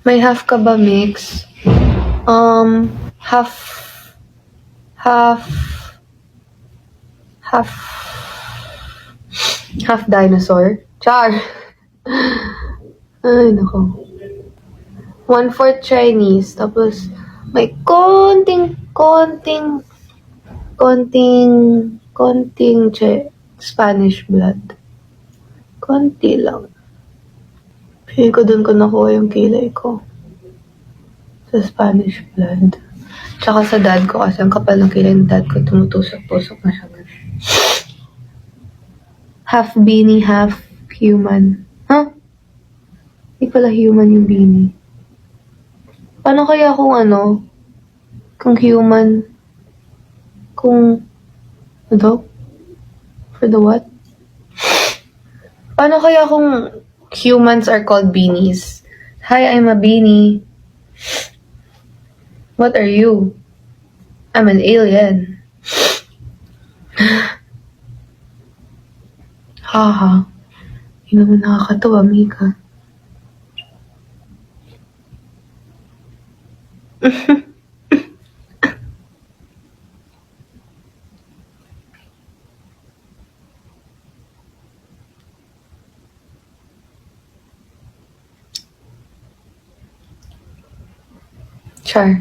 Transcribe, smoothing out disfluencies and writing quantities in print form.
May half ka ba, Mix? Half, half, half, half dinosaur? Char! Ay, nako. 1/4 Chinese, tapos may konting Spanish blood. Konti lang. Feeling ko dun ko nakuha yung kilay ko. Sa Spanish blood. Tsaka sa dad ko kasi ang kapal ng kilay ng dad ko, tumutusok-tusok na siya. Half beanie, half human. Huh? Hindi pala human yung beanie. Paano kaya kung human, for the what? Paano kaya kung humans are called beanies? Hi, I'm a beanie. What are you? I'm an alien. Haha. Hindi naman nakakatawa, Mika. Char.